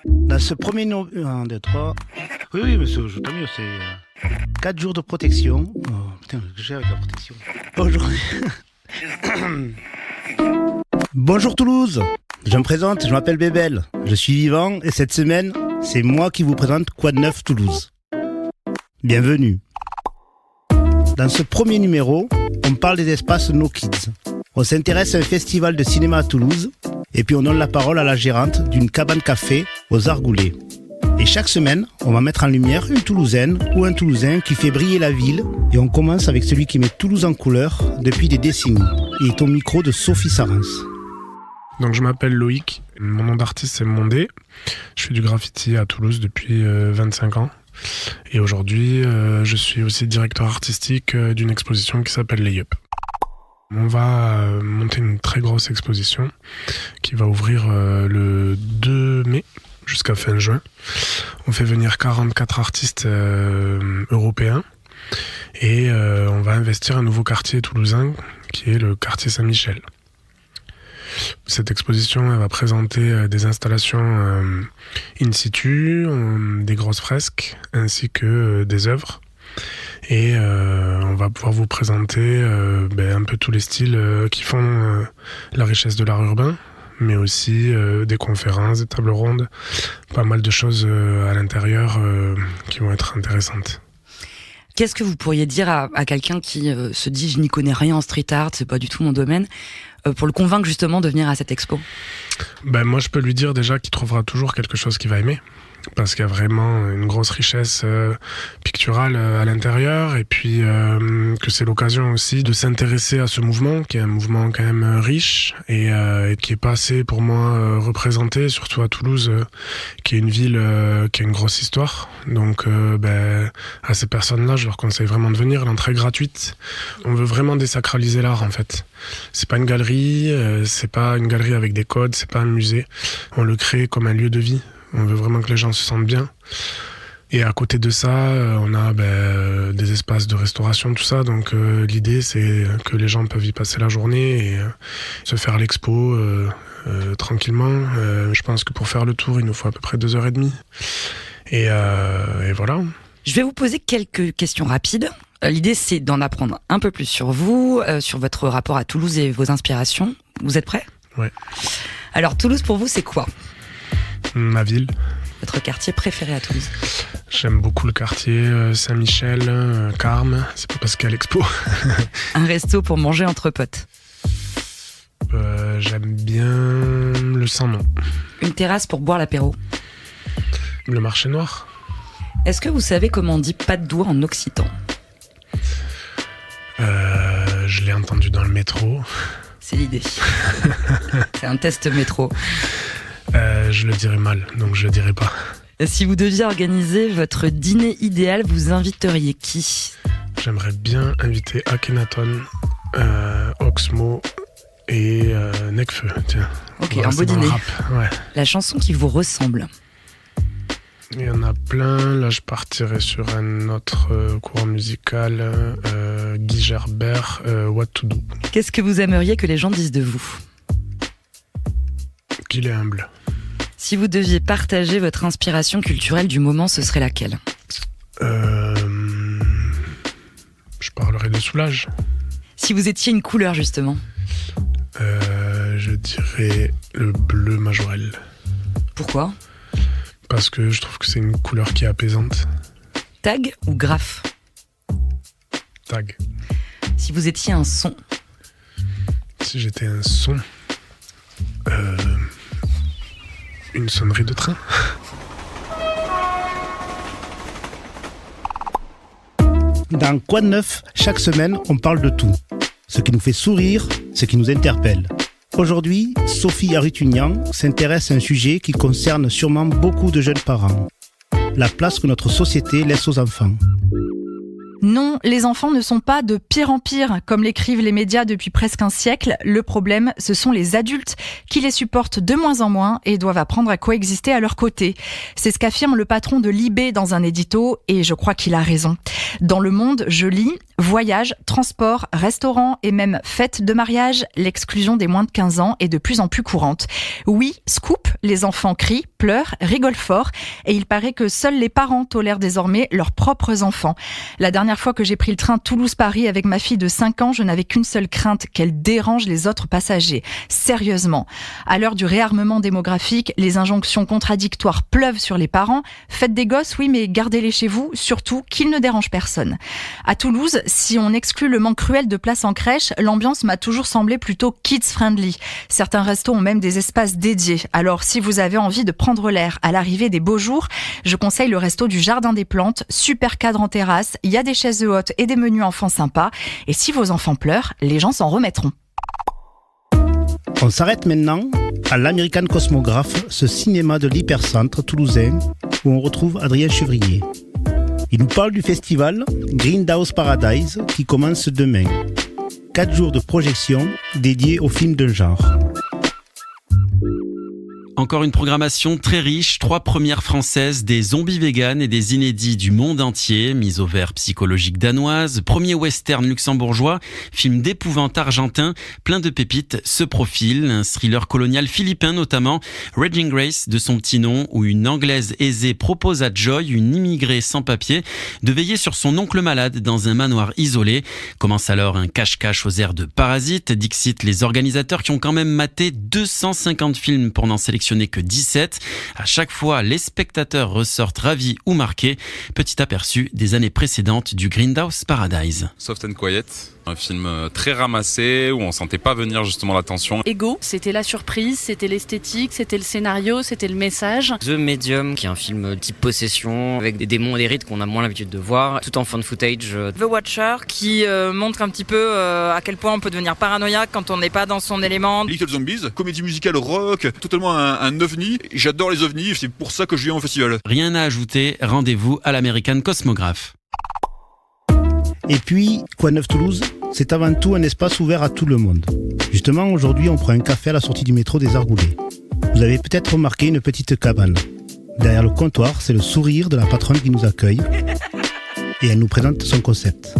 Dans ce premier 1, 2, 3. Oui, monsieur, tant mieux, c'est 4 jours de protection. Oh, putain, j'ai avec la protection. Aujourd'hui. Bonjour Toulouse. Je me présente, je m'appelle Bébel. Je suis vivant et cette semaine, c'est moi qui vous présente Quoi de neuf Toulouse. Bienvenue. Dans ce premier numéro, on parle des espaces No Kids. On s'intéresse à un festival de cinéma à Toulouse et puis on donne la parole à la gérante d'une cabane café aux Argoulets. Et chaque semaine, on va mettre en lumière une Toulousaine ou un Toulousain qui fait briller la ville. Et on commence avec celui qui met Toulouse en couleur depuis des décennies. Il est au micro de Sophie Sarens. Donc je m'appelle Loïc, mon nom d'artiste c'est Mondé. Je fais du graffiti à Toulouse depuis 25 ans. Et aujourd'hui, je suis aussi directeur artistique d'une exposition qui s'appelle Lay Up. On va monter une très grosse exposition qui va ouvrir le 2 mai jusqu'à fin juin. On fait venir 44 artistes européens et on va investir un nouveau quartier toulousain qui est le quartier Saint-Michel. Cette exposition elle va présenter des installations in situ, des grosses fresques ainsi que des œuvres. Et on va pouvoir vous présenter un peu tous les styles qui font la richesse de l'art urbain, mais aussi des conférences, des tables rondes, pas mal de choses à l'intérieur qui vont être intéressantes. Qu'est-ce que vous pourriez dire à quelqu'un qui se dit « je n'y connais rien en street art, c'est pas du tout mon domaine », pour le convaincre justement de venir à cette expo? Moi je peux lui dire déjà qu'il trouvera toujours quelque chose qu'il va aimer. Parce qu'il y a vraiment une grosse richesse picturale à l'intérieur et puis que c'est l'occasion aussi de s'intéresser à ce mouvement qui est un mouvement quand même riche et qui est pas assez pour moi représenté, surtout à Toulouse qui est une ville qui a une grosse histoire. Donc à ces personnes-là je leur conseille vraiment de venir, l'entrée est gratuite. On veut vraiment désacraliser l'art en fait. C'est pas une galerie, c'est pas une galerie avec des codes, c'est pas un musée. On le crée comme un lieu de vie. On veut vraiment que les gens se sentent bien. Et à côté de ça, on a des espaces de restauration, tout ça. Donc l'idée, c'est que les gens peuvent y passer la journée et se faire l'expo tranquillement. Je pense que pour faire le tour, il nous faut à peu près 2h30. Et voilà. Je vais vous poser quelques questions rapides. L'idée, c'est d'en apprendre un peu plus sur vous, sur votre rapport à Toulouse et vos inspirations. Vous êtes prêts ? Ouais. Alors, Toulouse, pour vous, c'est quoi ? Ma ville. Votre quartier préféré à Toulouse? J'aime beaucoup le quartier Saint-Michel, Carme, c'est pas parce qu'il y a l'expo. Un resto pour manger entre potes? J'aime bien le sans-nom. Une terrasse pour boire l'apéro? Le marché noir. Est-ce que vous savez comment on dit pas de doigt en occitan? Je l'ai entendu dans le métro. C'est l'idée. C'est un test métro. Je le dirai mal, donc je le dirai pas. Si vous deviez organiser votre dîner idéal, vous inviteriez qui? J'aimerais bien inviter Akhenaton, Oxmo et Nekfeu. Tiens. Ok, voilà, un beau dîner. Ouais. La chanson qui vous ressemble? Il y en a plein. Là, je partirais sur un autre courant musical, Guy Gerbert, What to Do. Qu'est-ce que vous aimeriez que les gens disent de vous? Qu'il est humble. Si vous deviez partager votre inspiration culturelle du moment, ce serait laquelle? Je parlerai de Soulage. Si vous étiez une couleur, justement? Je dirais le bleu majorel. Pourquoi? Parce que je trouve que c'est une couleur qui est apaisante. Tag ou graphe? Tag. Si vous étiez un son? Si j'étais un son... une sonnerie de train. Dans Quoi de neuf, chaque semaine, on parle de tout. Ce qui nous fait sourire, ce qui nous interpelle. Aujourd'hui, Sophie Aritunian s'intéresse à un sujet qui concerne sûrement beaucoup de jeunes parents. La place que notre société laisse aux enfants. Non, les enfants ne sont pas de pire en pire, comme l'écrivent les médias depuis presque un siècle. Le problème, ce sont les adultes qui les supportent de moins en moins et doivent apprendre à coexister à leur côté. C'est ce qu'affirme le patron de Libé dans un édito, et je crois qu'il a raison. Dans Le Monde, je lis « Voyage, transport, restaurant et même fête de mariage, l'exclusion des moins de 15 ans est de plus en plus courante. Oui, scoop, les enfants crient, pleurent, rigolent fort, et il paraît que seuls les parents tolèrent désormais leurs propres enfants. La dernière fois que j'ai pris le train Toulouse-Paris avec ma fille de 5 ans, je n'avais qu'une seule crainte, qu'elle dérange les autres passagers. Sérieusement. À l'heure du réarmement démographique, les injonctions contradictoires pleuvent sur les parents. Faites des gosses, oui, mais gardez-les chez vous, surtout qu'ils ne dérangent personne. À Toulouse, si on exclut le manque cruel de places en crèche, l'ambiance m'a toujours semblé plutôt kids-friendly. Certains restos ont même des espaces dédiés. Alors, si vous avez envie de prendre l'air à l'arrivée des beaux jours, je conseille le resto du Jardin des Plantes, super cadre en terrasse, il y a des chaises hautes et des menus enfants sympas. Et si vos enfants pleurent, les gens s'en remettront. On s'arrête maintenant à l'American Cosmographe, ce cinéma de l'hypercentre toulousain où on retrouve Adrien Chevrier. Il nous parle du festival Grindhouse Paradise qui commence demain. 4 jours de projection dédiés aux films de genre. Encore une programmation très riche, 3 premières françaises, des zombies véganes et des inédits du monde entier, mise au vert psychologique danoise, premier western luxembourgeois, film d'épouvante argentin, plein de pépites, se profile, un thriller colonial philippin notamment, Raging Grace de son petit nom, où une Anglaise aisée propose à Joy, une immigrée sans papier, de veiller sur son oncle malade dans un manoir isolé. Commence alors un cache-cache aux airs de Parasite, dixit les organisateurs qui ont quand même maté 250 films pour n'en sélectionner que 17. À chaque fois, les spectateurs ressortent ravis ou marqués. Petit aperçu des années précédentes du Grindhouse Paradise. Soft and Quiet, un film très ramassé où on sentait pas venir justement la tension. Ego, c'était la surprise, c'était l'esthétique, c'était le scénario, c'était le message. The Medium, qui est un film type possession avec des démons et des rites qu'on a moins l'habitude de voir, tout en fan footage. The Watcher, qui montre un petit peu à quel point on peut devenir paranoïaque quand on n'est pas dans son élément. Little Zombies, comédie musicale rock, totalement un ovni. J'adore les ovnis, c'est pour ça que je viens au festival. Rien à ajouter, rendez-vous à l'American Cosmographe. Et puis, Quoi de Neuf Toulouse, c'est avant tout un espace ouvert à tout le monde. Justement, aujourd'hui, on prend un café à la sortie du métro des Argoulets. Vous avez peut-être remarqué une petite cabane. Derrière le comptoir, c'est le sourire de la patronne qui nous accueille. Et elle nous présente son concept.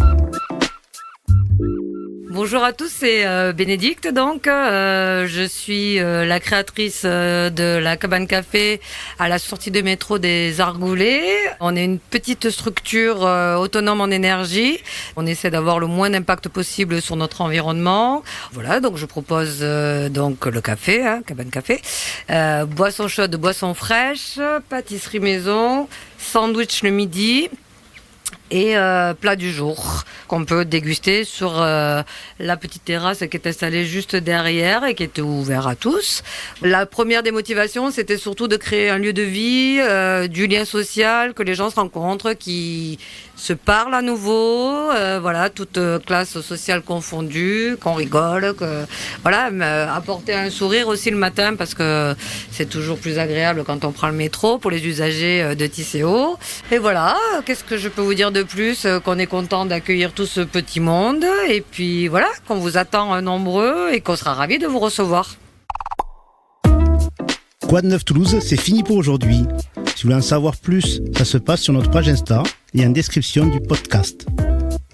Bonjour à tous, c'est Bénédicte donc. Je suis la créatrice de la cabane café à la sortie de métro des Argoulets. On est une petite structure autonome en énergie. On essaie d'avoir le moins d'impact possible sur notre environnement. Voilà, donc je propose donc le café, cabane café, boissons chaudes, boissons fraîches, pâtisserie maison, sandwich le midi. Et plat du jour qu'on peut déguster sur la petite terrasse qui est installée juste derrière et qui est ouverte à tous. La première des motivations, c'était surtout de créer un lieu de vie, du lien social, que les gens se rencontrent, qui se parlent à nouveau, voilà, toute classe sociale confondue, qu'on rigole, apporter un sourire aussi le matin parce que c'est toujours plus agréable quand on prend le métro pour les usagers de Tisséo. Et voilà, qu'est-ce que je peux vous dire de plus, qu'on est content d'accueillir tout ce petit monde et puis voilà, qu'on vous attend nombreux et qu'on sera ravis de vous recevoir. Quoi de Neuf Toulouse, c'est fini pour aujourd'hui. Si vous voulez en savoir plus, ça se passe sur notre page Insta et en description du podcast.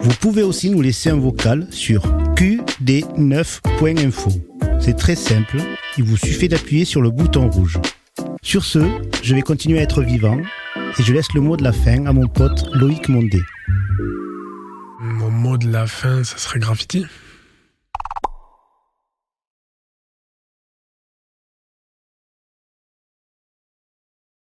Vous pouvez aussi nous laisser un vocal sur qd9.info. C'est très simple, il vous suffit d'appuyer sur le bouton rouge. Sur ce, je vais continuer à être vivant et je laisse le mot de la fin à mon pote Loïc Mondé. Mon mot de la fin, ça serait graffiti.